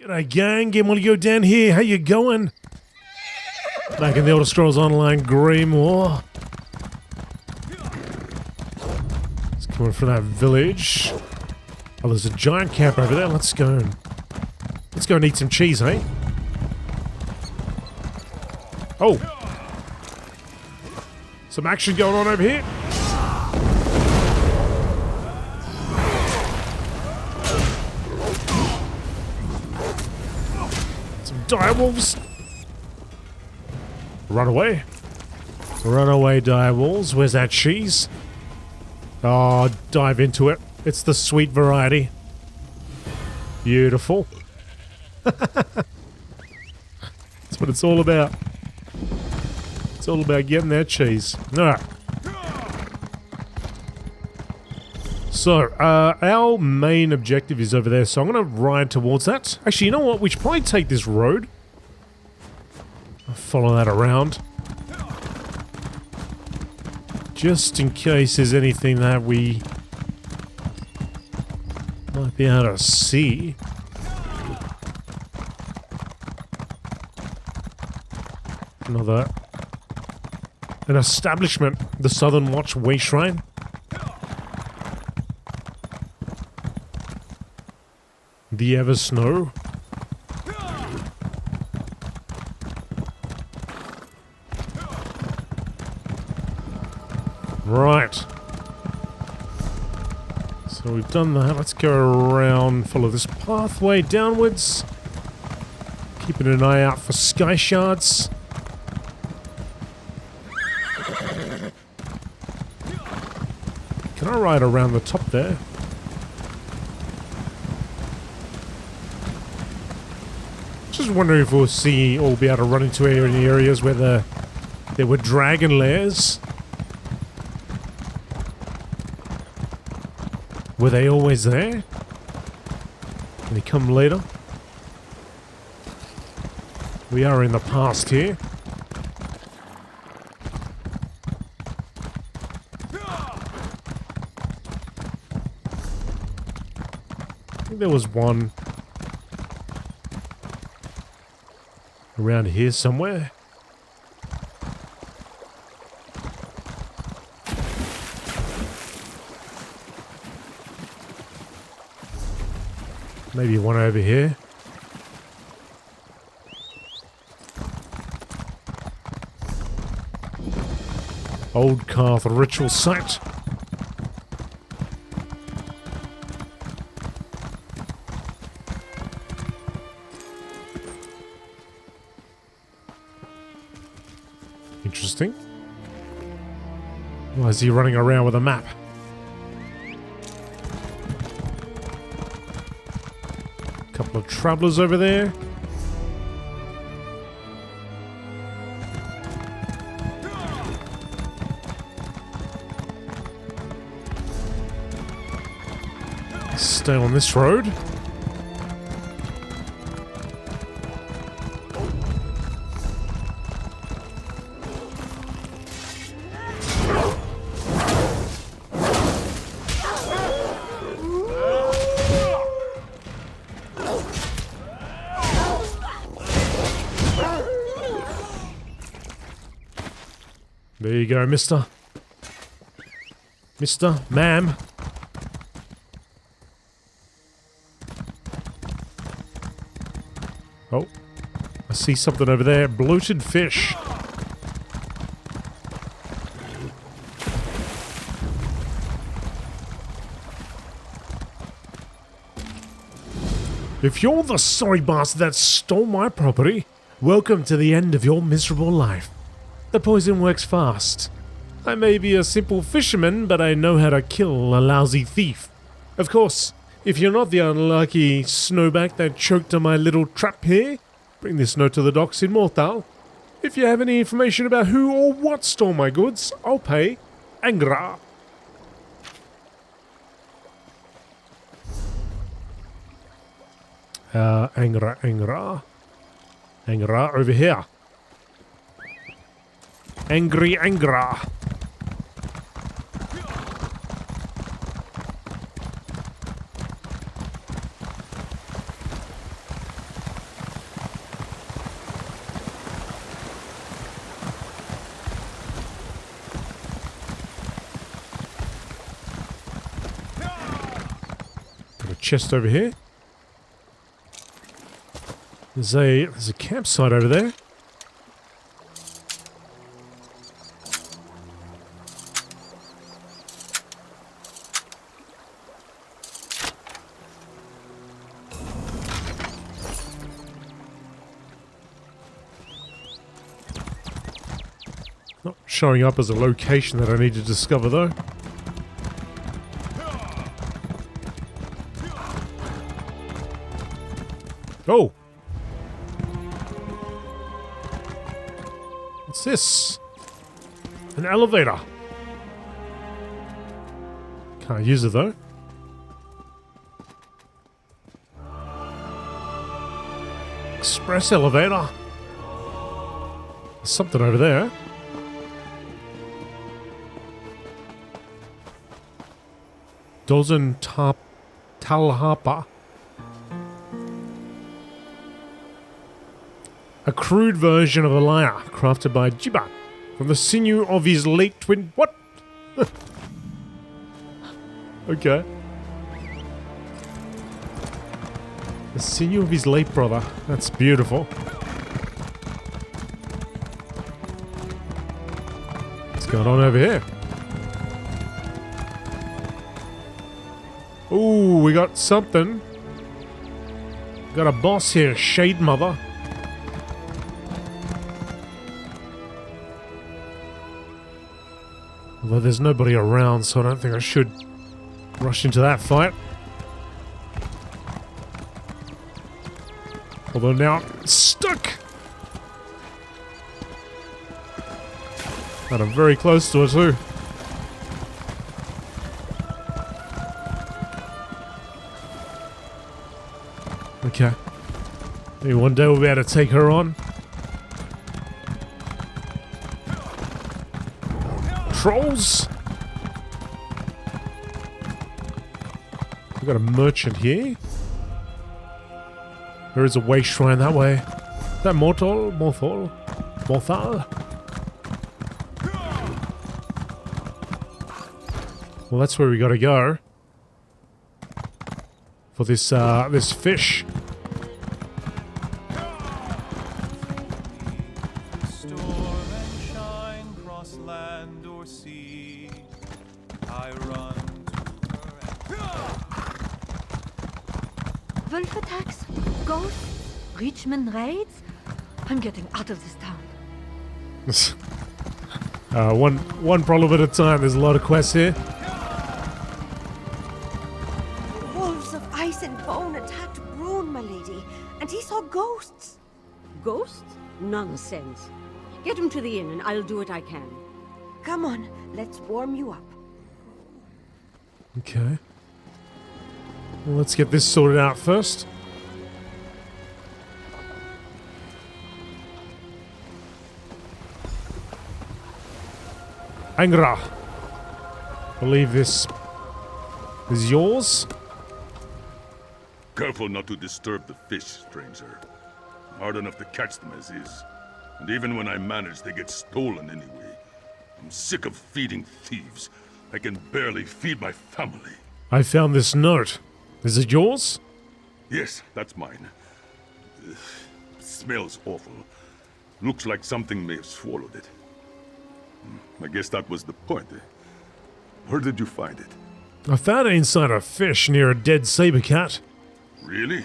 G'day gang, GameolioDan here, how you going? Back in the Elder Scrolls Online Greymoor. It's coming from that village. Oh, there's a giant camp over there, let's go and eat some cheese, hey? Oh! Some action going on over here. Direwolves! Run away. Run away, direwolves. Where's that cheese? Oh, dive into it. It's the sweet variety. Beautiful. That's what it's all about. It's all about getting that cheese. Alright. So, our main objective is over there, so I'm going to ride towards that. Actually, you know what? We should probably take this road. I'll follow that around. Just in case there's anything that we might be able to see. An establishment. The Southern Watch Way Shrine. The Ever Snow. Right. So we've done that. Let's go around, follow this pathway downwards. Keeping an eye out for sky shards. Can I ride around the top there? Just wondering if we'll see or be able to run into any areas where there were dragon lairs. Were they always there? Can they come later? We are in the past here. I think there was one around here somewhere. Maybe one over here. Old Karth ritual site. Interesting. Why is he running around with a map? Couple of travelers over there. Stay on this road. There you go, mister. Mister, ma'am. Oh, I see something over there. Bloated fish. If you're the sorry bastard that stole my property, welcome to the end of your miserable life. The poison works fast. I may be a simple fisherman, but I know how to kill a lousy thief. Of course, if you're not the unlucky snowback that choked on my little trap here, bring this note to the docks in Mortal. If you have any information about who or what stole my goods, I'll pay. Angra. Angra. Angra over here. Angry Angra. chest over here. There's a campsite over there. Not showing up as a location that I need to discover though. Oh! What's this? An elevator. Can't use it though. Express elevator. There's something over there. Dozen Talhapa. A crude version of a lyre crafted by Jibat from the sinew of his late twin. What? Okay. The sinew of his late brother. That's beautiful. What's going on over here? Ooh, we got something. Got a boss here, Shade Mother. Although there's nobody around, so I don't think I should rush into that fight. Although now I'm stuck. And I'm very close to it too. Okay. Maybe one day we'll be able to take her on. Trolls! We've got a merchant here. There is a way shrine that way. Is that Mortal? Morthal? Well, that's where we gotta go. For this, this fish. Wolf attacks, ghosts, Richmond raids. I'm getting out of this town. One problem at a time. There's a lot of quests here. Wolves of ice and bone attacked Brune, my lady, and he saw ghosts. Ghosts? Nonsense. Get him to the inn and I'll do what I can. Come on, let's warm you up. Okay. Well, let's get this sorted out first. Angra. Believe this is yours. Careful not to disturb the fish, stranger. Hard enough to catch them as is. And even when I manage, they get stolen anyway. I'm sick of feeding thieves. I can barely feed my family. I found this note. Is it yours? Yes, that's mine. Smells awful. Looks like something may have swallowed it. I guess that was the point. Where did you find it? I found it inside a fish near a dead saber cat. Really?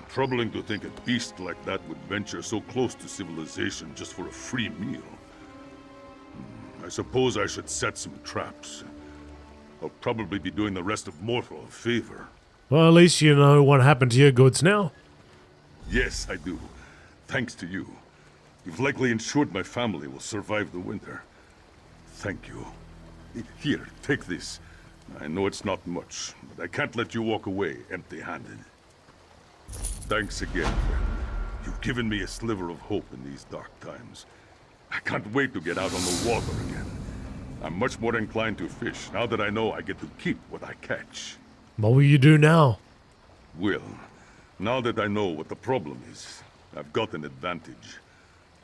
Troubling to think a beast like that would venture so close to civilization just for a free meal. I suppose I should set some traps. I'll probably be doing the rest of Mortal a favor. Well, at least you know what happened to your goods now. Yes, I do. Thanks to you. You've likely ensured my family will survive the winter. Thank you. Here, take this. I know it's not much, but I can't let you walk away empty-handed. Thanks again, friend. You've given me a sliver of hope in these dark times. I can't wait to get out on the water again. I'm much more inclined to fish now that I know I get to keep what I catch. What will you do now? Well, now that I know what the problem is, I've got an advantage.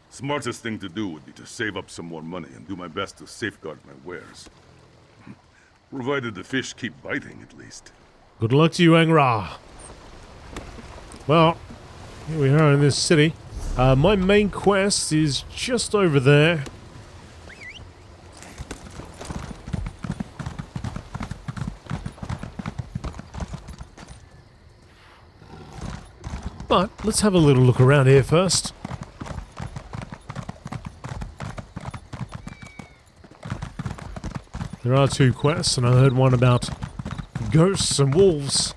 Smartest thing to do would be to save up some more money and do my best to safeguard my wares. Provided the fish keep biting, at least. Good luck to you, Angra. Well, here we are in this city. My main quest is just over there. But let's have a little look around here first. There are 2 quests, and I heard one about ghosts and wolves.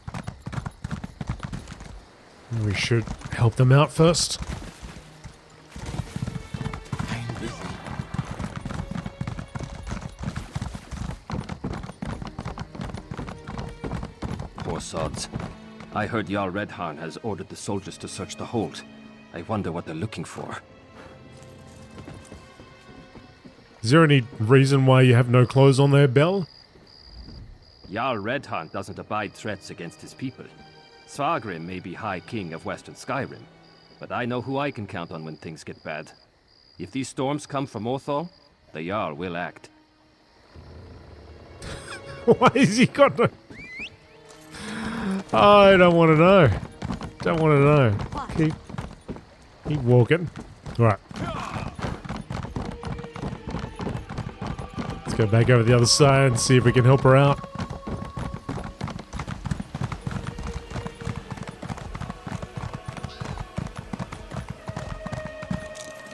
We should help them out first. I'm busy. Poor sods. I heard Jarl Redharn has ordered the soldiers to search the hold. I wonder what they're looking for. Is there any reason why you have no clothes on there, Bell? Jarl Redharn doesn't abide threats against his people. Svargrim may be High King of Western Skyrim, but I know who I can count on when things get bad. If these storms come from Orthol, the Jarl will act. Why has he got no... I don't want to know. Don't want to know. Keep walking. Alright. Let's go back over the other side and see if we can help her out.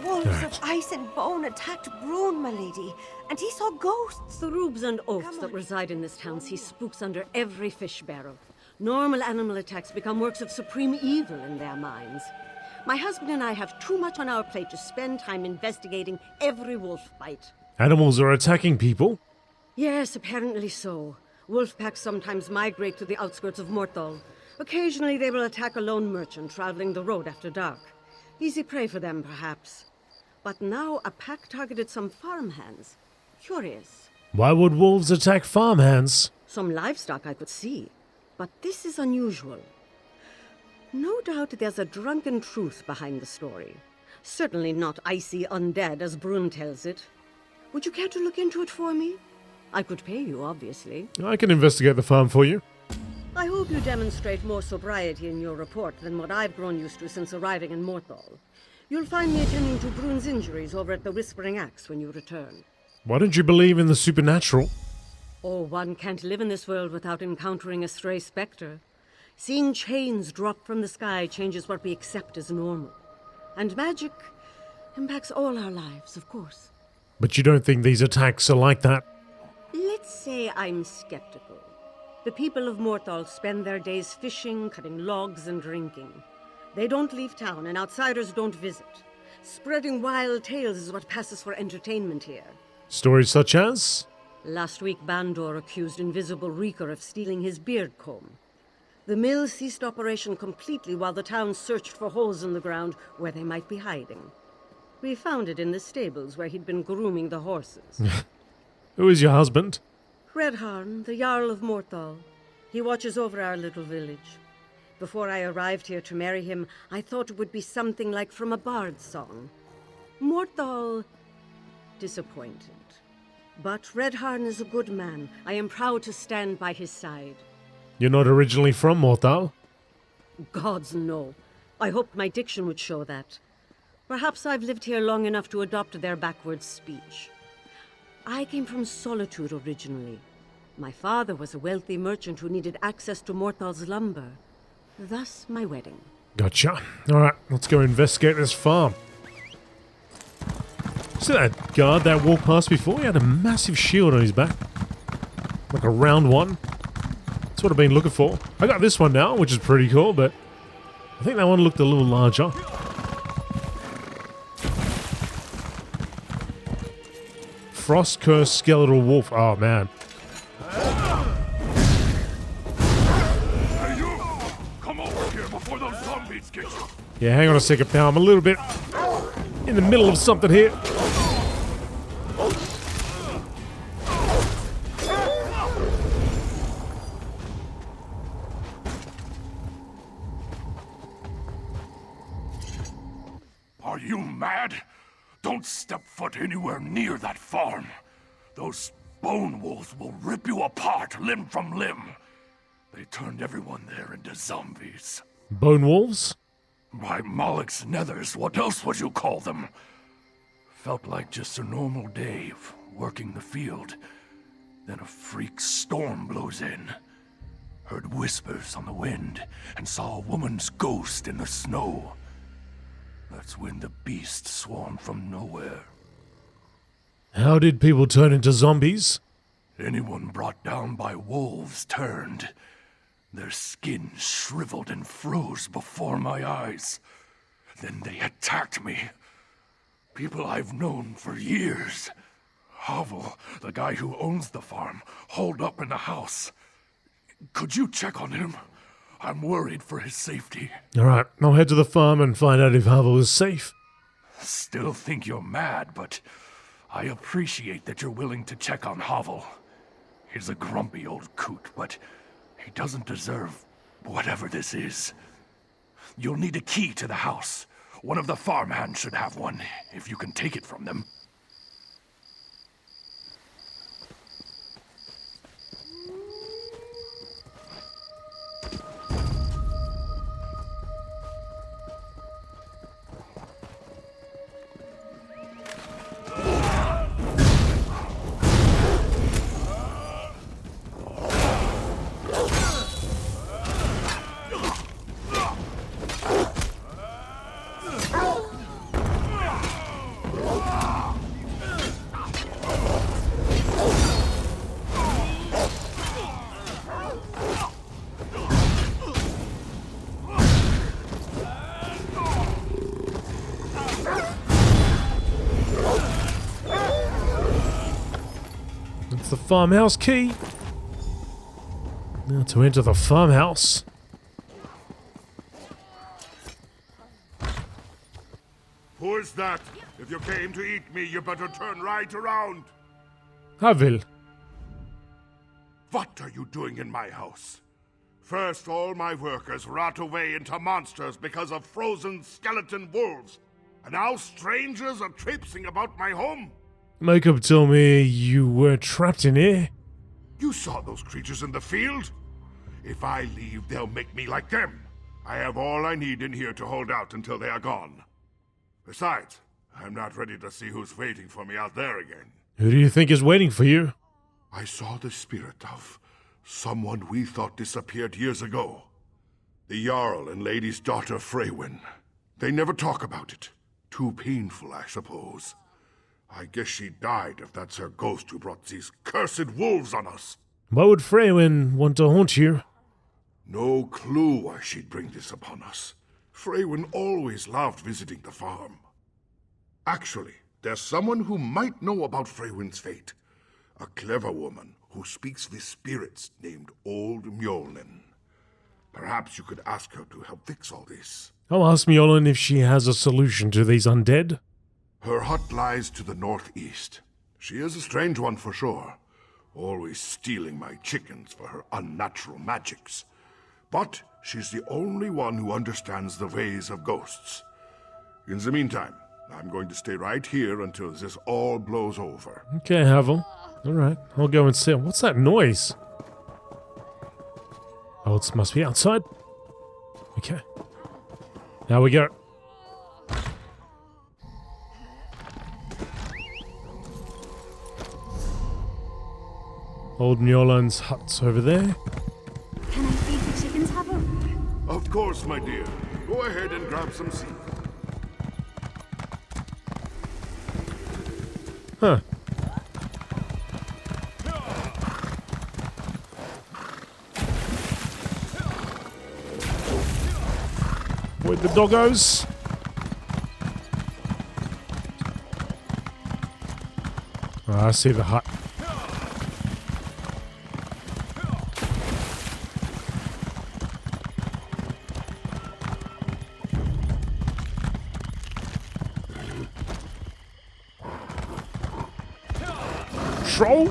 Wolves of ice and bone attacked Brune, my lady, and he saw ghosts. The rubes and oafs that reside in this town see spooks under every fish barrel. Normal animal attacks become works of supreme evil in their minds. My husband and I have too much on our plate to spend time investigating every wolf bite. Animals are attacking people? Yes, apparently so. Wolf packs sometimes migrate to the outskirts of Morthal. Occasionally they will attack a lone merchant traveling the road after dark. Easy prey for them, perhaps. But now a pack targeted some farmhands. Curious. Why would wolves attack farmhands? Some livestock I could see. But this is unusual. No doubt there's a drunken truth behind the story. Certainly not icy undead as Brune tells it. Would you care to look into it for me? I could pay you, obviously. I can investigate the farm for you. I hope you demonstrate more sobriety in your report than what I've grown used to since arriving in Morthal. You'll find me attending to Brune's injuries over at the Whispering Axe when you return. Why don't you believe in the supernatural? Oh, one can't live in this world without encountering a stray specter. Seeing chains drop from the sky changes what we accept as normal. And magic impacts all our lives, of course. But you don't think these attacks are like that? Let's say I'm skeptical. The people of Morthal spend their days fishing, cutting logs, and drinking. They don't leave town, and outsiders don't visit. Spreading wild tales is what passes for entertainment here. Stories such as? Last week, Bandor accused Invisible Reeker of stealing his beard comb. The mill ceased operation completely while the town searched for holes in the ground where they might be hiding. We found it in the stables where he'd been grooming the horses. Who is your husband? Redharn, the Jarl of Morthal. He watches over our little village. Before I arrived here to marry him, I thought it would be something like from a bard's song. Morthal disappointed. But Redharn is a good man. I am proud to stand by his side. You're not originally from Morthal? Gods, no. I hoped my diction would show that. Perhaps I've lived here long enough to adopt their backwards speech. I came from Solitude originally. My father was a wealthy merchant who needed access to Morthal's lumber. Thus, my wedding. Gotcha. Alright, let's go investigate this farm. See that guard that walked past before? He had a massive shield on his back. Like a round one. That's what I've been looking for. I got this one now, which is pretty cool, but I think that one looked a little larger. Frost Curse Skeletal Wolf. Oh, man. Hey, you! Come over here before those zombies get you! Yeah, hang on a second, pal. I'm a little bit in the middle of something here. Are you mad? Don't step foot anywhere near that farm. Those bone wolves will rip you apart limb from limb. They turned everyone there into zombies. Bone wolves? By Moloch's nethers, what else would you call them? Felt like just a normal day of working the field. Then a freak storm blows in. Heard whispers on the wind, and saw a woman's ghost in the snow. That's when the beast swarmed from nowhere. How did people turn into zombies? Anyone brought down by wolves turned. Their skin shriveled and froze before my eyes. Then they attacked me. People I've known for years. Havel, the guy who owns the farm, holed up in the house. Could you check on him? I'm worried for his safety. Alright, I'll head to the farm and find out if Havel is safe. Still think you're mad, but I appreciate that you're willing to check on Havel. He's a grumpy old coot, but he doesn't deserve whatever this is. You'll need a key to the house. One of the farmhands should have one, if you can take it from them. It's the farmhouse key. Now to enter the farmhouse. Who is that? If you came to eat me, you better turn right around. Havel. What are you doing in my house? First, all my workers rot away into monsters because of frozen skeleton wolves. And now strangers are traipsing about my home? Makeup told me you were trapped in here. You saw those creatures in the field? If I leave, they'll make me like them. I have all I need in here to hold out until they are gone. Besides, I'm not ready to see who's waiting for me out there again. Who do you think is waiting for you? I saw the spirit of someone we thought disappeared years ago. The Jarl and Lady's daughter Freywinn. They never talk about it. Too painful, I suppose. I guess she died if that's her ghost who brought these cursed wolves on us. Why would Freywinn want to haunt you? No clue why she'd bring this upon us. Freywinn always loved visiting the farm. Actually, there's someone who might know about Freywinn's fate. A clever woman who speaks with spirits named Old Mjolnir. Perhaps you could ask her to help fix all this. I'll ask Mjolnir if she has a solution to these undead. Her hut lies to the northeast. She is a strange one for sure, always stealing my chickens for her unnatural magics. But she's the only one who understands the ways of ghosts. In the meantime, I'm going to stay right here until this all blows over. Okay, Havel. Alright, I'll go and see. What's that noise? Oh, it must be outside. Okay. Now we go. Old Mjolnir's hut's over there. Can I feed the chickens, Havel? Of course, my dear. Go ahead and grab some seed. Huh. With the doggos. Oh, I see the hut. Troll?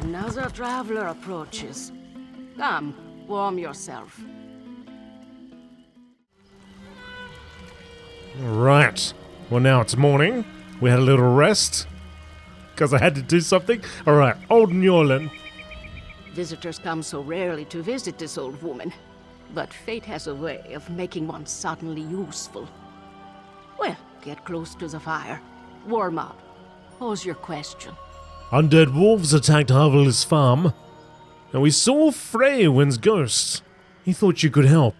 Another traveler approaches. Come, warm yourself. Right. Well, now it's morning. We had a little rest. because I had to do something. All right, old Njolin. Visitors come so rarely to visit this old woman, but fate has a way of making one suddenly useful. Well, get close to the fire. Warm up. Pose your question. Undead wolves attacked Harvell's farm, and we saw Freywinn's ghost. He thought you could help.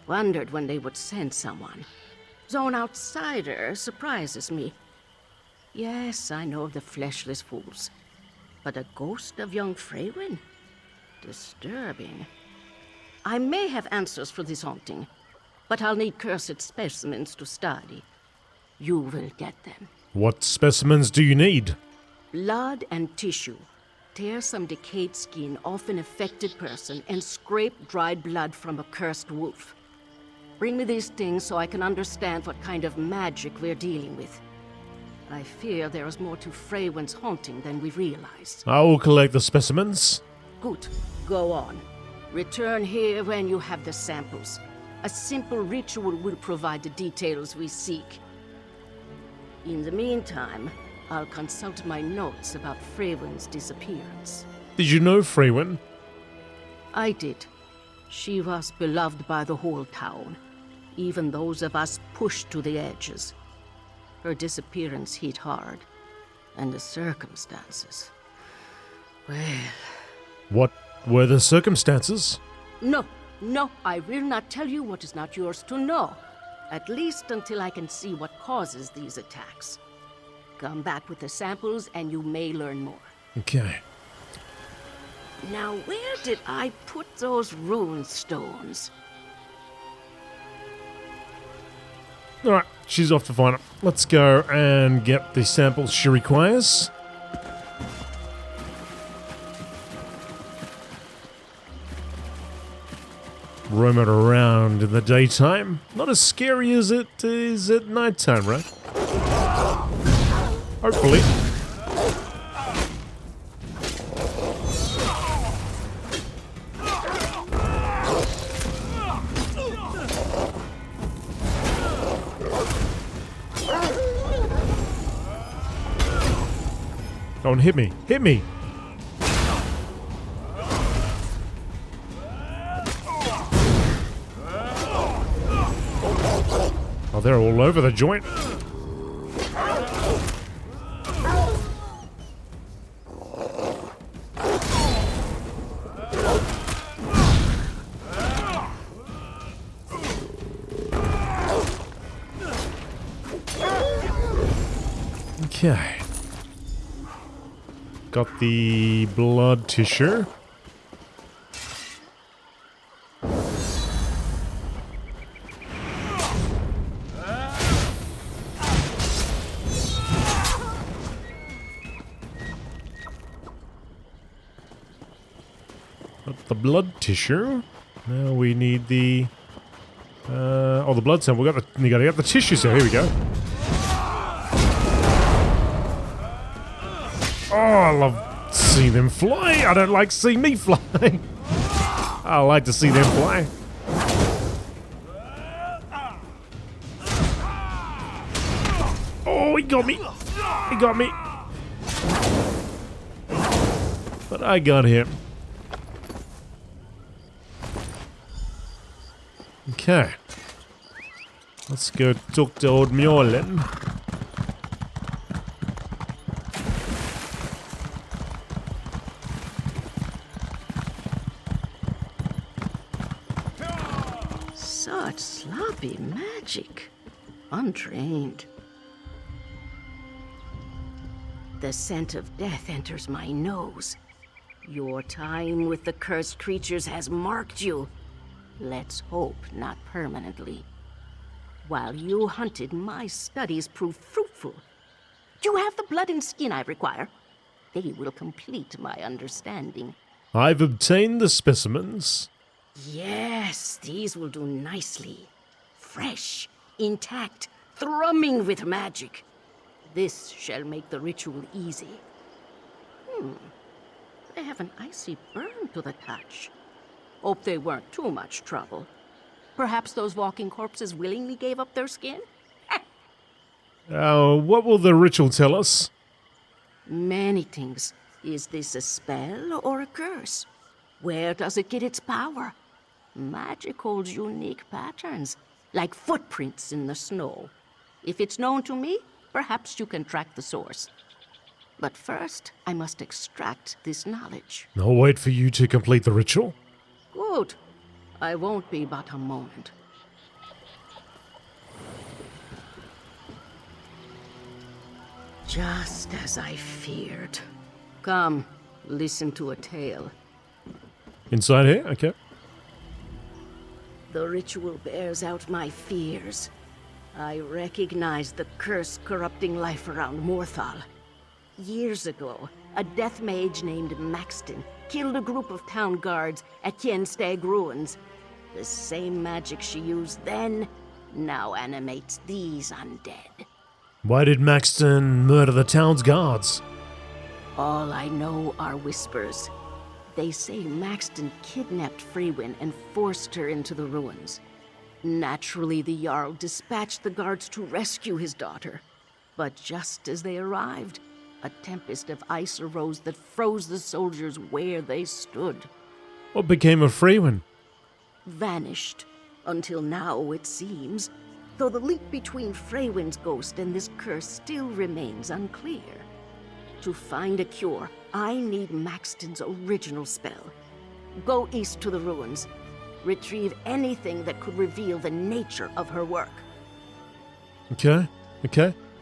Wondered when they would send someone. Zone outsider surprises me. Yes, I know the fleshless fools. But a ghost of young Freywinn? Disturbing. I may have answers for this haunting, but I'll need cursed specimens to study. You will get them. What specimens do you need? Blood and tissue. Tear some decayed skin off an affected person and scrape dried blood from a cursed wolf. Bring me these things so I can understand what kind of magic we're dealing with. I fear there is more to Freywinn's haunting than we realize. I will collect the specimens. Good. Go on. Return here when you have the samples. A simple ritual will provide the details we seek. In the meantime, I'll consult my notes about Freywinn's disappearance. Did you know Freywinn? I did. She was beloved by the whole town, even those of us pushed to the edges. Her disappearance hit hard, and the circumstances... Well... What were the circumstances? No, I will not tell you what is not yours to know. At least until I can see what causes these attacks. Come back with the samples and you may learn more. Okay. Now, where did I put those rune stones? Alright, she's off to find it. Let's go and get the samples she requires. Roam it around in the daytime. Not as scary as it is at nighttime, right? Hopefully. Don't hit me. Hit me! Oh, they're all over the joint. Okay. Got the blood tissue. Got the blood tissue. Now we need the... the blood sample. You gotta get the tissue, so here we go. Oh, I love seeing them fly. I don't like seeing me fly. I like to see them fly. Oh, he got me. He got me. But I got him. Okay. Let's go talk to old Njolin. Such sloppy magic. Untrained. The scent of death enters my nose. Your time with the cursed creatures has marked you. Let's hope not permanently. While you hunted, my studies proved fruitful. You have the blood and skin I require. They will complete my understanding. I've obtained the specimens. Yes, these will do nicely. Fresh, intact, thrumming with magic. This shall make the ritual easy. They have an icy burn to the touch. Hope they weren't too much trouble. Perhaps those walking corpses willingly gave up their skin? What will the ritual tell us? Many things. Is this a spell or a curse? Where does it get its power? Magic holds unique patterns, like footprints in the snow. If it's known to me, perhaps you can track the source. But first, I must extract this knowledge. I'll wait for you to complete the ritual. Good. I won't be but a moment. Just as I feared. Come, listen to a tale. Inside here? Okay. The ritual bears out my fears. I recognize the curse corrupting life around Morthal. Years ago, a death mage named Maxton killed a group of town guards at Kienstag Ruins. The same magic she used then now animates these undead. Why did Maxton murder the town's guards? All I know are whispers. They say Maxton kidnapped Freywinn and forced her into the ruins. Naturally, the Jarl dispatched the guards to rescue his daughter. But just as they arrived, a tempest of ice arose that froze the soldiers where they stood. What became of Freywinn? Vanished. Until now, it seems. Though the link between Freywinn's ghost and this curse still remains unclear. To find a cure, I need Maxton's original spell. Go east to the ruins. Retrieve anything that could reveal the nature of her work. Okay.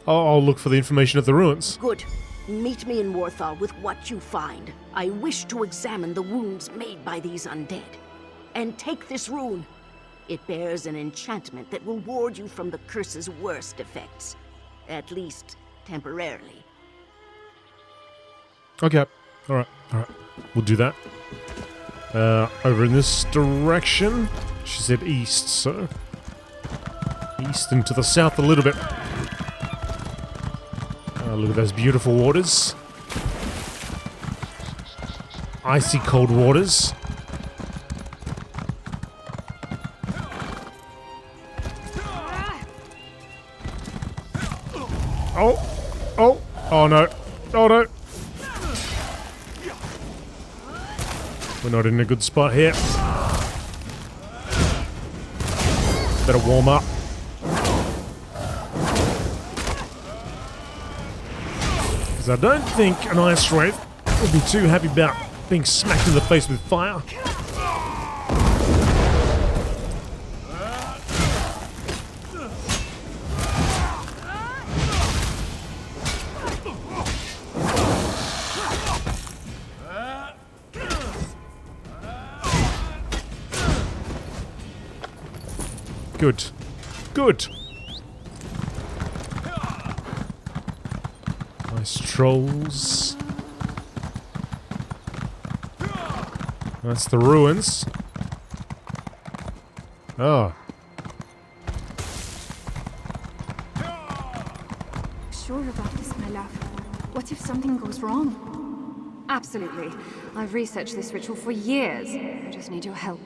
I'll look for the information at the ruins. Good. Meet me in Morthal with what you find. I wish to examine the wounds made by these undead. And take this rune. It bears an enchantment that will ward you from the curse's worst effects. At least, temporarily. Okay. Alright. We'll do that. Over in this direction. She said east, so... east and to the south a little bit. Look at those beautiful waters. Icy cold waters. Oh no. Oh no. We're not in a good spot here. Better warm up. Because I don't think an ice wraith would be too happy about being smacked in the face with fire. Good. Nice trolls. That's the ruins. Oh. Sure about this, my love. What if something goes wrong? Absolutely. I've researched this ritual for years. I just need your help.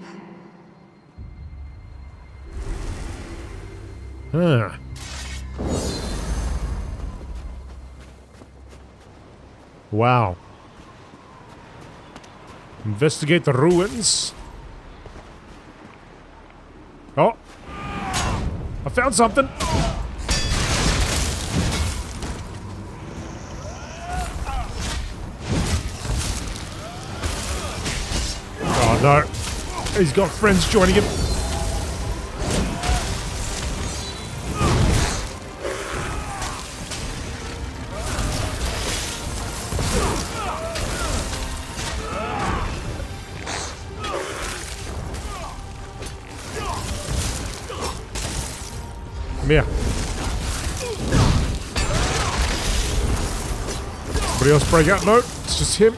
Ah. Wow. Investigate the ruins. Oh. I found something. Oh no. He's got friends joining him. Come here. Somebody else break out? No, it's just him.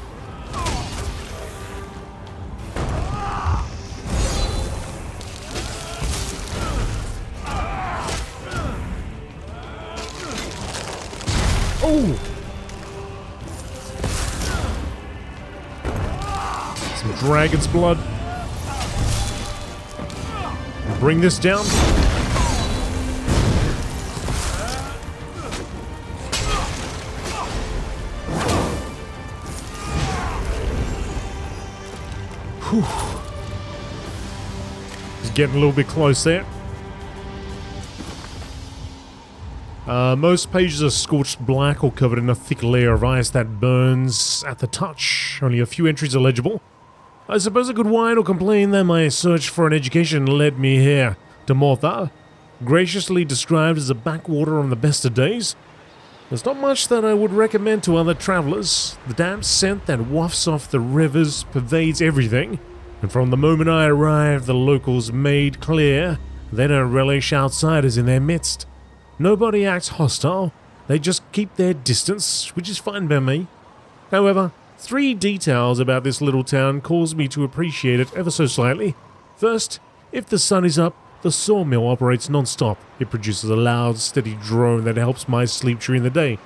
Oh! Some dragon's blood. Bring this down. Whew. It's getting a little bit close there. Most pages are scorched black or covered in a thick layer of ice that burns at the touch. Only a few entries are legible. I suppose I could whine or complain that my search for an education led me here to Morthal, graciously described as a backwater on the best of days. There's not much that I would recommend to other travelers. The damp scent that wafts off the rivers pervades everything, and from the moment I arrived, the locals made clear they don't relish outsiders in their midst. Nobody acts hostile, they just keep their distance, which is fine by me. However, 3 details about this little town cause me to appreciate it ever so slightly. First, if the sun is up, the sawmill operates non-stop. It produces a loud, steady drone that helps my sleep during the day.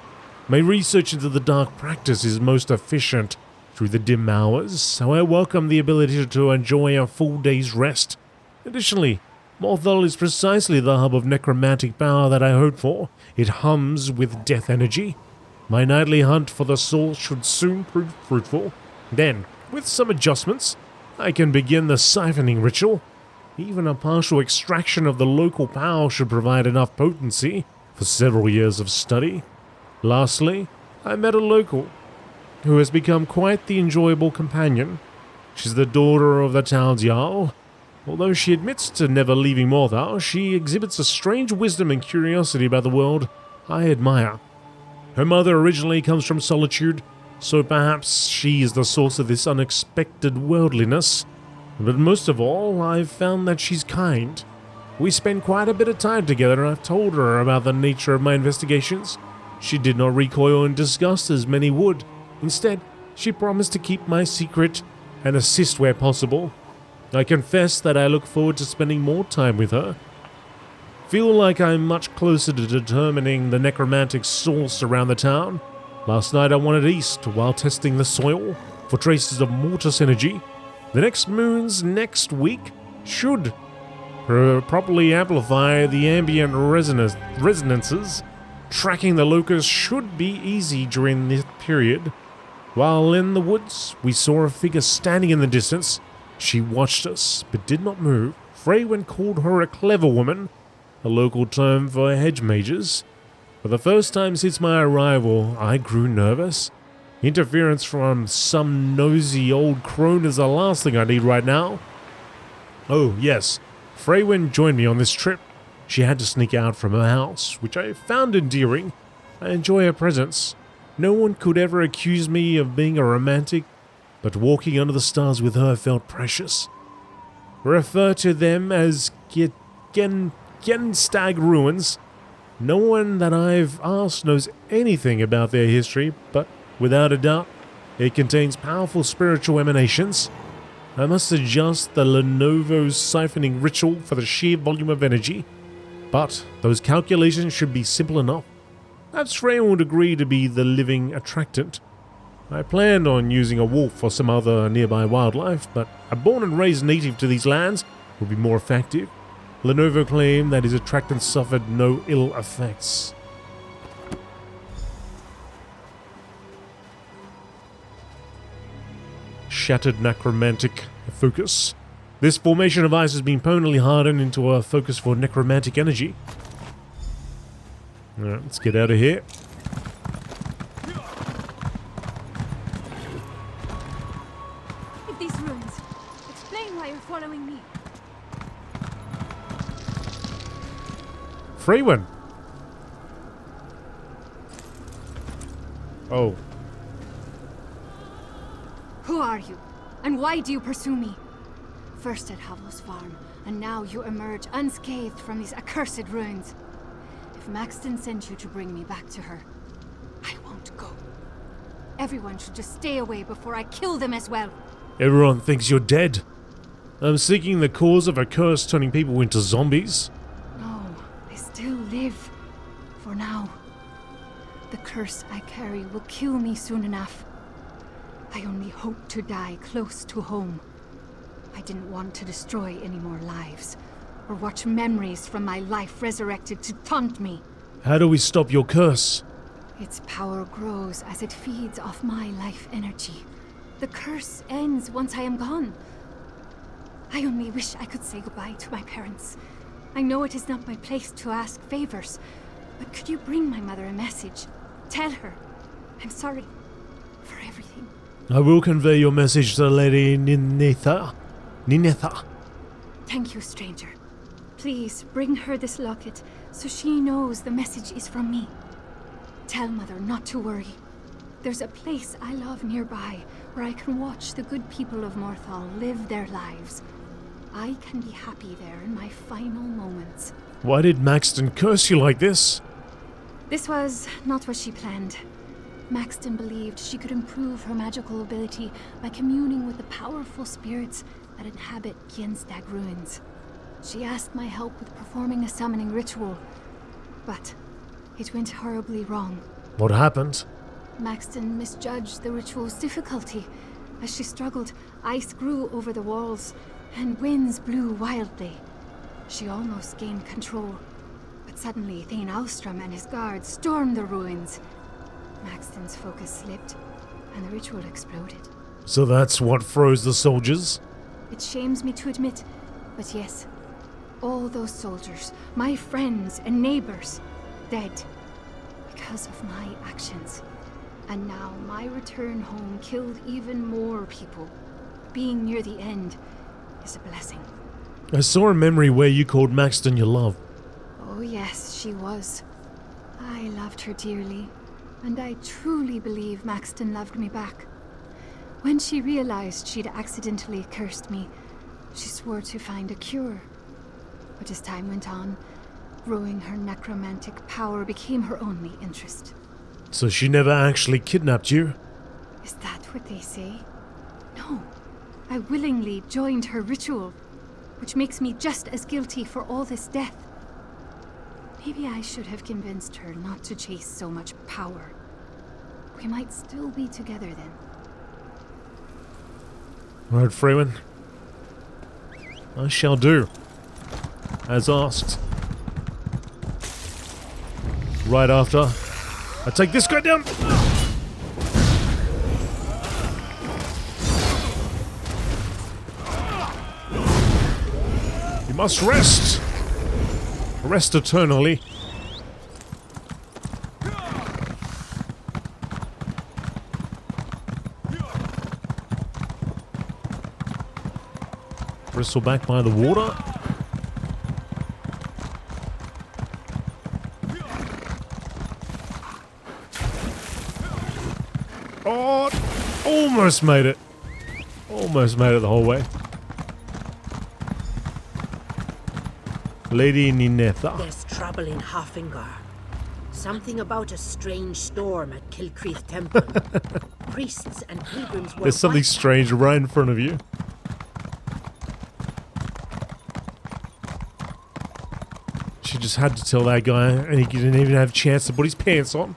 My research into the dark practice is most efficient through the dim hours, so I welcome the ability to enjoy a full day's rest. Additionally, Morthal is precisely the hub of necromantic power that I hoped for. It hums with death energy. My nightly hunt for the soul should soon prove fruitful. Then, with some adjustments, I can begin the siphoning ritual. Even a partial extraction of the local power should provide enough potency for several years of study. Lastly, I met a local who has become quite the enjoyable companion. She's the daughter of the town's Jarl. Although she admits to never leaving Morthal, she exhibits a strange wisdom and curiosity about the world I admire. Her mother originally comes from solitude, so perhaps she is the source of this unexpected worldliness. But most of all, I've found that she's kind. We spend quite a bit of time together, and I've told her about the nature of my investigations. She did not recoil in disgust as many would. Instead, she promised to keep my secret and assist where possible. I confess that I look forward to spending more time with her. Feel like I'm much closer to determining the necromantic source around the town. Last night I wandered east while testing the soil for traces of mortis energy. The next moons next week should properly amplify the ambient resonances. Tracking the locust should be easy during this period. While in the woods, we saw a figure standing in the distance. She watched us, but did not move. Freywinn called her a clever woman, a local term for hedge mages. For the first time since my arrival, I grew nervous. Interference from some nosy old crone is the last thing I need right now. Oh, yes, Freywinn joined me on this trip. She had to sneak out from her house, which I found endearing. I enjoy her presence. No one could ever accuse me of being a romantic, but walking under the stars with her felt precious. Refer to them as Genstag ruins. No one that I've asked knows anything about their history, but without a doubt, it contains powerful spiritual emanations. I must adjust the Lenovo's siphoning ritual for the sheer volume of energy, but those calculations should be simple enough. Perhaps Freywinn would agree to be the living attractant. I planned on using a wolf or some other nearby wildlife, but a born and raised native to these lands would be more effective. Lenovo claimed that his attractant suffered no ill effects. Shattered necromantic focus. This formation of ice has been permanently hardened into a focus for necromantic energy. Alright, let's get out of here. These ruins. Explain why you're following me. Freywinn. Oh. Who are you? And why do you pursue me? First at Havel's farm, and now you emerge unscathed from these accursed ruins. If Maxton sent you to bring me back to her, I won't go. Everyone should just stay away before I kill them as well. Everyone thinks you're dead. I'm seeking the cause of a curse turning people into zombies. No, I still live. For now. The curse I carry will kill me soon enough. I only hope to die close to home. I didn't want to destroy any more lives, or watch memories from my life resurrected to taunt me. How do we stop your curse? Its power grows as it feeds off my life energy. The curse ends once I am gone, I only wish I could say goodbye to my parents. I know it is not my place to ask favors, but could you bring my mother a message? Tell her I'm sorry for everything. I will convey your message to Lady Ninetha. Thank you, stranger. Please bring her this locket so she knows the message is from me. Tell Mother not to worry. There's a place I love nearby where I can watch the good people of Morthal live their lives. I can be happy there in my final moments. Why did Maxton curse you like this? This was not what she planned. Maxton believed she could improve her magical ability by communing with the powerful spirits that inhabit Gjenstag ruins. She asked my help with performing a summoning ritual, but it went horribly wrong. What happened? Maxton misjudged the ritual's difficulty. As she struggled, ice grew over the walls, and winds blew wildly. She almost gained control, but suddenly Thane Alstrom and his guards stormed the ruins. Maxton's focus slipped, and the ritual exploded. So that's what froze the soldiers? It shames me to admit, but yes, all those soldiers, my friends and neighbors, dead because of my actions. And now my return home killed even more people. Being near the end is a blessing. I saw a memory where you called Maxton your love. Oh yes, she was. I loved her dearly, and I truly believe Maxton loved me back. When she realized she'd accidentally cursed me, she swore to find a cure. But as time went on, growing her necromantic power became her only interest. So she never actually kidnapped you? Is that what they say? No. I willingly joined her ritual, which makes me just as guilty for all this death. Maybe I should have convinced her not to chase so much power. We might still be together then. Right, Freywinn. I shall do. As asked. Right after I take this guy down. You must rest. Rest eternally. Bristle back by the water. Oh, almost made it. Almost made it the whole way. Lady Ninetha. There's trouble in Hafingor. Something about a strange storm at Kilcreath Temple. Priests and pilgrims were... There's something strange right in front of you. She just had to tell that guy, and he didn't even have a chance to put his pants on.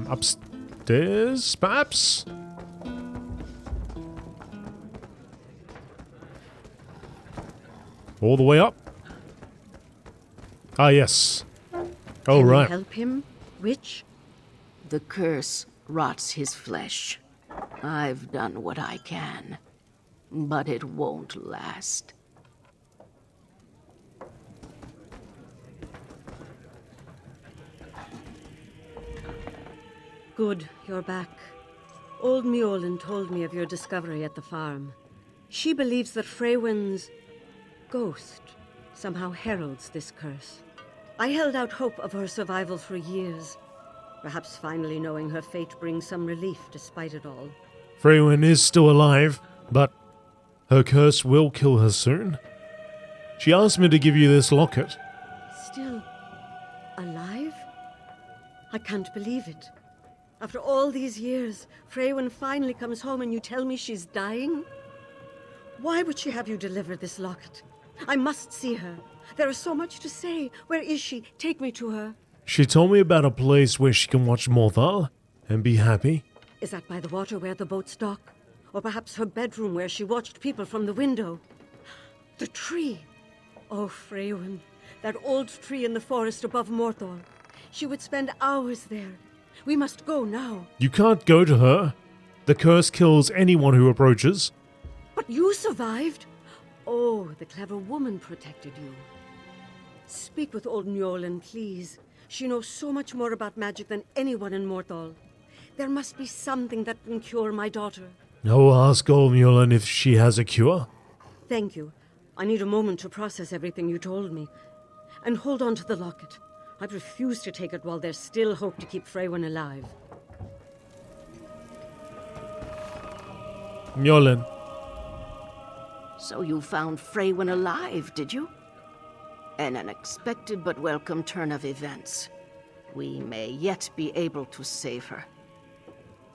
Upstairs, perhaps? All the way up? Ah, yes. Oh, Can right. you help him, witch? The curse rots his flesh. I've done what I can, but it won't last. Good, you're back. Old Mjolnir told me of your discovery at the farm. She believes that Freywinn's ghost somehow heralds this curse. I held out hope of her survival for years. Perhaps finally knowing her fate brings some relief despite it all. Freywinn is still alive, but her curse will kill her soon. She asked me to give you this locket. Still alive? I can't believe it. After all these years, Freywinn finally comes home and you tell me she's dying? Why would she have you deliver this locket? I must see her. There is so much to say. Where is she? Take me to her. She told me about a place where she can watch Morthal and be happy. Is that by the water where the boats dock? Or perhaps her bedroom where she watched people from the window? The tree! Oh, Freywinn, that old tree in the forest above Morthal. She would spend hours there. We must go now. You can't go to her. The curse kills anyone who approaches. But you survived. Oh, the clever woman protected you. Speak with old Njolan, please. She knows so much more about magic than anyone in Morthal. There must be something that can cure my daughter. I'll ask old Njolan if she has a cure. Thank you. I need a moment to process everything you told me. And hold on to the locket. I refuse to take it while there's still hope to keep Freywinn alive. Njolan. So you found Freywinn alive, did you? An unexpected but welcome turn of events. We may yet be able to save her.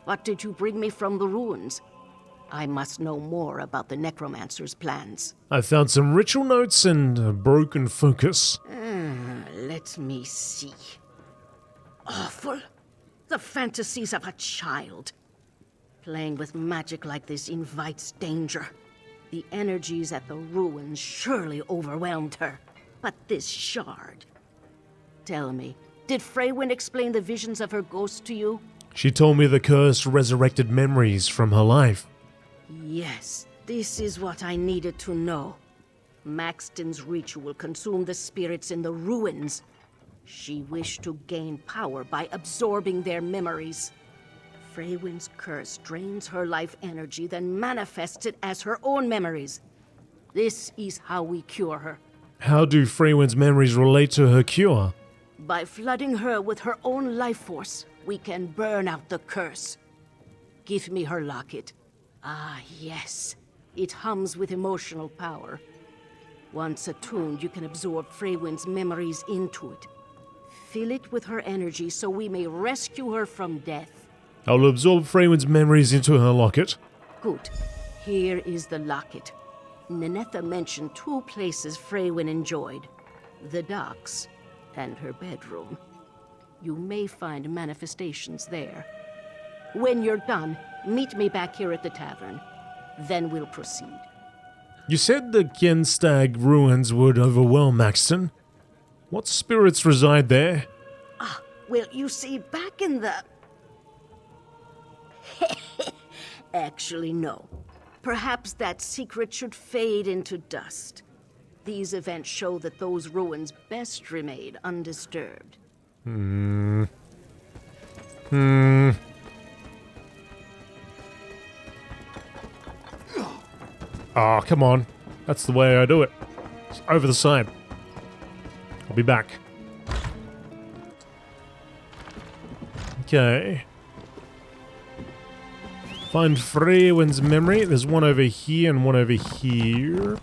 What did you bring me from the ruins? I must know more about the necromancer's plans. I found some ritual notes and a broken focus. Let me see. Awful. The fantasies of a child. Playing with magic like this invites danger. The energies at the ruins surely overwhelmed her. But this shard... Tell me, did Freywinn explain the visions of her ghost to you? She told me the curse resurrected memories from her life. Yes, this is what I needed to know. Maxton's ritual consumed the spirits in the ruins. She wished to gain power by absorbing their memories. Freywinn's curse drains her life energy, then manifests it as her own memories. This is how we cure her. How do Freywinn's memories relate to her cure? By flooding her with her own life force, we can burn out the curse. Give me her locket. Ah, yes. It hums with emotional power. Once attuned, you can absorb Freywinn's memories into it. Fill it with her energy so we may rescue her from death. I'll absorb Freywinn's memories into her locket. Good. Here is the locket. Ninetha mentioned 2 places Freywinn enjoyed. The docks and her bedroom. You may find manifestations there. When you're done, meet me back here at the tavern. Then we'll proceed. You said the Genstag ruins would overwhelm Maxton. What spirits reside there? Well, you see, back in the... Actually, no. Perhaps that secret should fade into dust. These events show that those ruins best remain undisturbed. Oh, come on. That's the way I do it. It's over the side. I'll be back. Okay. Find Freywinn's memory. There's one over here and one over here.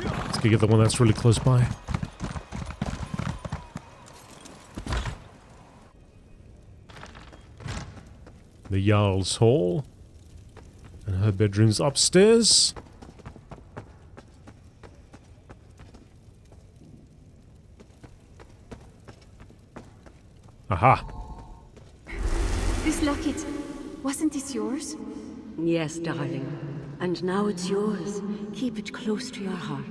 Let's go get the one that's really close by. The Jarl's Hall. And her bedroom's upstairs. Aha! This locket, wasn't this yours? Yes, darling. And now it's yours. Keep it close to your heart.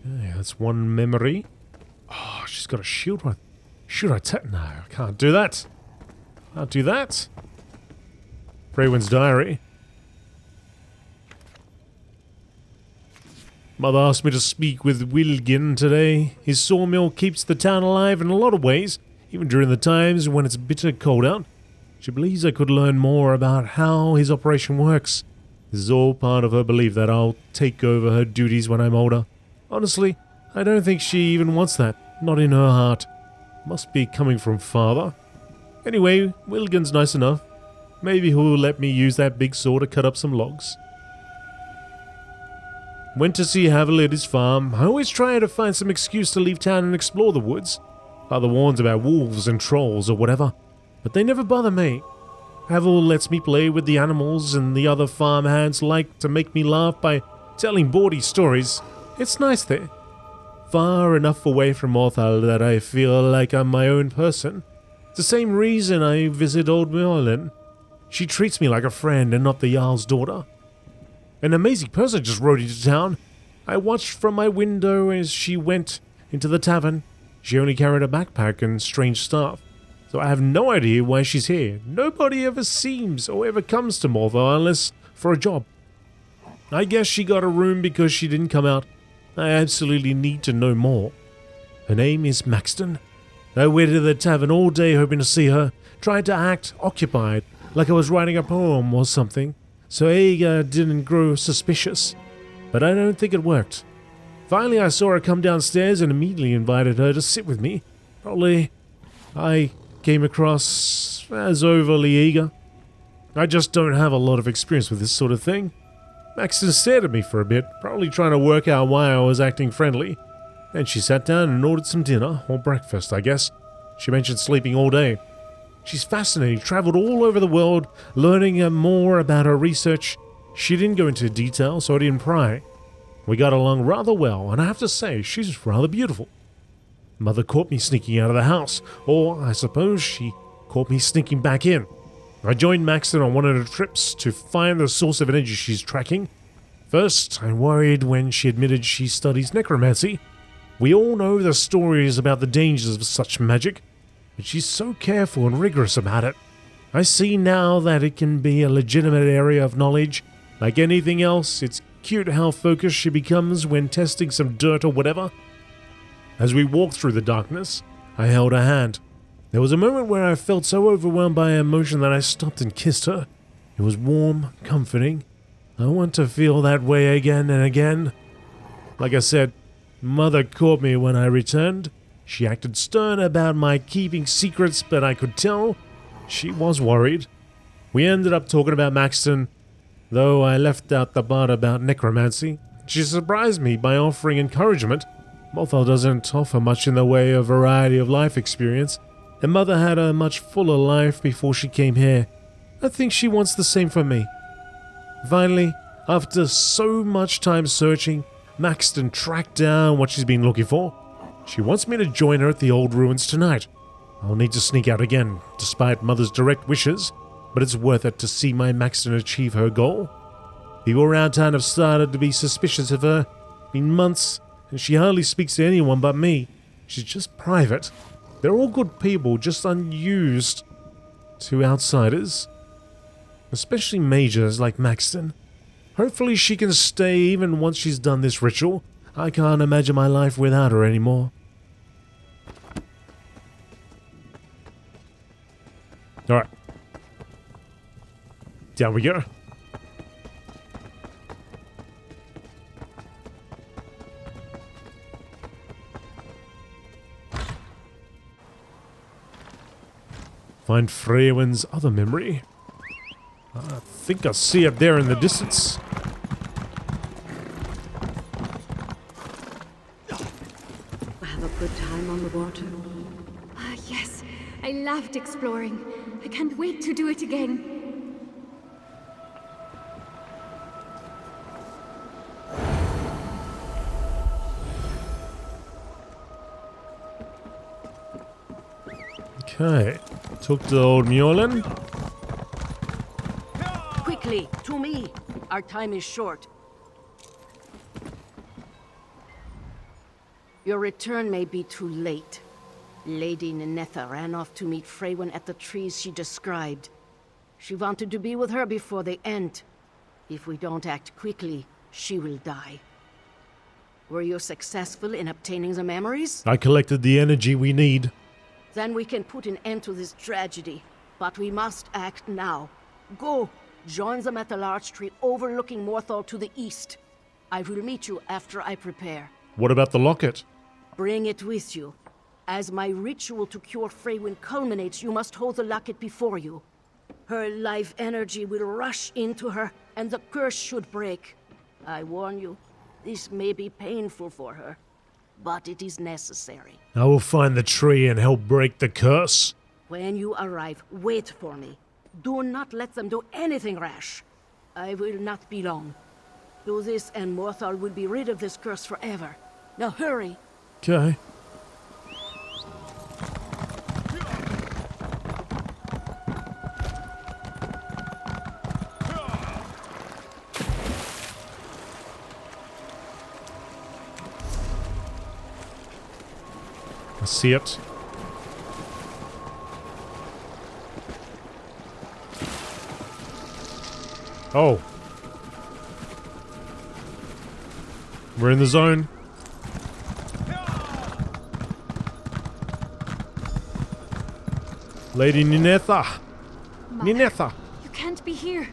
Okay, that's one memory. Oh, she's got a shield right. Should I no, I can't do that. Can't do that. Freywinn's diary. Mother asked me to speak with Wilgin today. His sawmill keeps the town alive in a lot of ways, even during the times when it's bitter cold out. She believes I could learn more about how his operation works. This is all part of her belief that I'll take over her duties when I'm older. Honestly, I don't think she even wants that. Not in her heart. Must be coming from father. Anyway, Wilgin's nice enough. Maybe he'll let me use that big saw to cut up some logs. Went to see Havel at his farm. I always try to find some excuse to leave town and explore the woods. Father warns about wolves and trolls or whatever, but they never bother me. Havel lets me play with the animals, and the other farm hands like to make me laugh by telling bawdy stories. It's nice there. Far enough away from Morthal that I feel like I'm my own person. It's the same reason I visit old Merlin. She treats me like a friend and not the Jarl's daughter. An amazing person just rode into town. I watched from my window as she went into the tavern. She only carried a backpack and strange stuff, so I have no idea why she's here. Nobody ever seems or ever comes to Morthal unless for a job. I guess she got a room because she didn't come out. I absolutely need to know more. Her name is Maxton. I waited at the tavern all day hoping to see her, tried to act occupied, like I was writing a poem or something, so Aegar didn't grow suspicious. But I don't think it worked. Finally, I saw her come downstairs and immediately invited her to sit with me. Probably I came across as overly eager. I just don't have a lot of experience with this sort of thing. Maxton stared at me for a bit, probably trying to work out why I was acting friendly. Then she sat down and ordered some dinner, or breakfast, I guess. She mentioned sleeping all day. She's fascinating, traveled all over the world, learning more about her research. She didn't go into detail, so I didn't pry. We got along rather well, and I have to say, she's rather beautiful. Mother caught me sneaking out of the house, or I suppose she caught me sneaking back in. I joined Maxton on one of her trips to find the source of energy she's tracking. First, I worried when she admitted she studies necromancy. We all know the stories about the dangers of such magic, but she's so careful and rigorous about it. I see now that it can be a legitimate area of knowledge. Like anything else, it's cute how focused she becomes when testing some dirt or whatever. As we walked through the darkness, I held her hand. There was a moment where I felt so overwhelmed by emotion that I stopped and kissed her. It was warm, comforting. I want to feel that way again and again. Like I said, Mother caught me when I returned. She acted stern about my keeping secrets, but I could tell she was worried. We ended up talking about Maxton, though I left out the part about necromancy. She surprised me by offering encouragement. Morthal doesn't offer much in the way of variety of life experience, and Mother had a much fuller life before she came here. I think she wants the same for me. Finally, after so much time searching, Maxton tracked down what she's been looking for. She wants me to join her at the old ruins tonight. I'll need to sneak out again, despite Mother's direct wishes, but it's worth it to see my Maxton achieve her goal. People around town have started to be suspicious of her. Been months, and she hardly speaks to anyone but me. She's just private. They're all good people, just unused to outsiders. Especially mages like Maxton. Hopefully she can stay even once she's done this ritual. I can't imagine my life without her anymore. Alright. Down we go. Find Freywinn's other memory. I think I see it there in the distance. Have a good time on the water. Ah, yes. I loved exploring. I can't wait to do it again. Okay. Took to old Mjolnir. Quickly, to me. Our time is short. Your return may be too late. Lady Ninetha ran off to meet Freywinn at the trees she described. She wanted to be with her before the end. If we don't act quickly, she will die. Were you successful in obtaining the memories? I collected the energy we need. Then we can put an end to this tragedy. But we must act now. Go! Join them at the large tree overlooking Morthal to the east. I will meet you after I prepare. What about the locket? Bring it with you. As my ritual to cure Freywinn culminates, you must hold the locket before you. Her life energy will rush into her, and the curse should break. I warn you, this may be painful for her, but it is necessary. I will find the tree and help break the curse. When you arrive, wait for me. Do not let them do anything rash. I will not be long. Do this and Morthal will be rid of this curse forever. Now hurry! Okay. see it. Oh. We're in the zone. Lady Ninetha. Ninetha. You can't be here.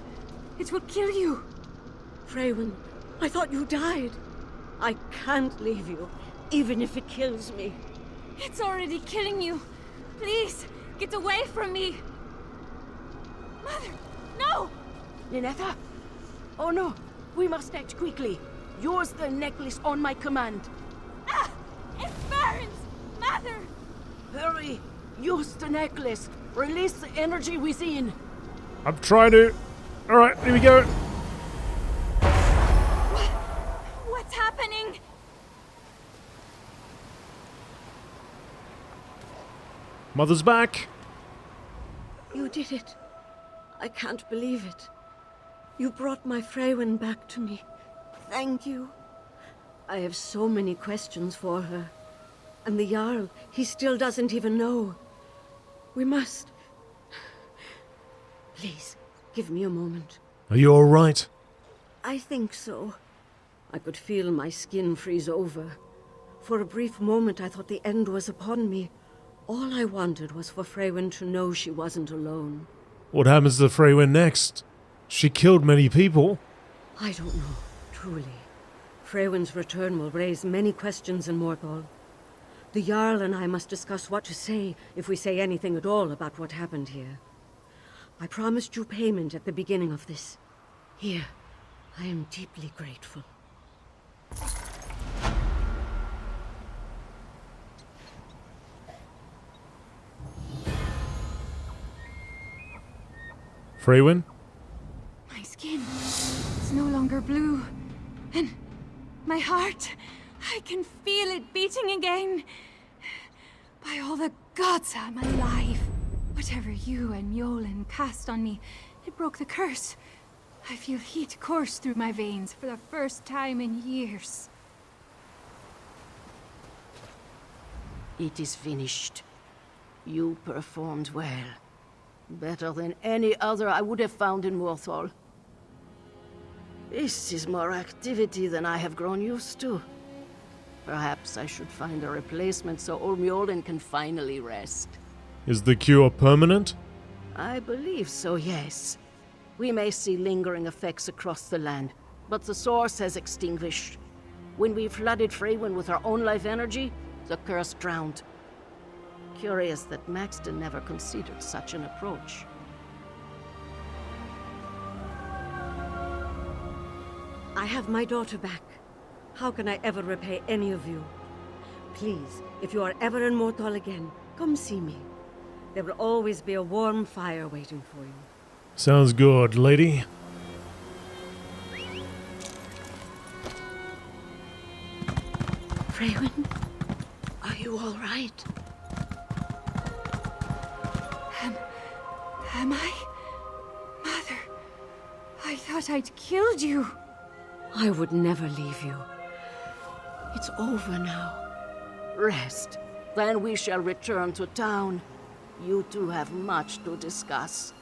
It will kill you. Freywinn, I thought you died. I can't leave you, even if it kills me. It's already killing you. Please, get away from me. Mother, no! Ninetha? Oh no, we must act quickly. Use the necklace on my command. Ah! It burns! Mother! Hurry! Use the necklace. Release the energy within. I'm trying to. Alright, here we go. What's happening? Mother's back. You did it. I can't believe it. You brought my Freywinn back to me. Thank you. I have so many questions for her. And the Jarl, he still doesn't even know. We must... Please, give me a moment. Are you alright? I think so. I could feel my skin freeze over. For a brief moment I thought the end was upon me. All I wanted was for Freywinn to know she wasn't alone. What happens to Freywinn next? She killed many people. I don't know, truly. Freywinn's return will raise many questions in Morthal. The Jarl and I must discuss what to say, if we say anything at all about what happened here. I promised you payment at the beginning of this. Here, I am deeply grateful. Freywinn? My skin, it's no longer blue. And my heart, I can feel it beating again. By all the gods, I'm alive. Whatever you and Mjolnir cast on me, it broke the curse. I feel heat course through my veins for the first time in years. It is finished. You performed well. Better than any other I would have found in Morthal. This is more activity than I have grown used to. Perhaps I should find a replacement so old Mjolnir can finally rest. Is the cure permanent? I believe so, yes. We may see lingering effects across the land, but the source has extinguished. When we flooded Freywinn with our own life energy, the curse drowned. Curious that Maxton never considered such an approach. I have my daughter back. How can I ever repay any of you? Please, if you are ever in Morthal again, come see me. There will always be a warm fire waiting for you. Sounds good, lady. Freywinn, are you all right? Am I? Mother, I thought I'd killed you. I would never leave you. It's over now. Rest. Then we shall return to town. You two have much to discuss.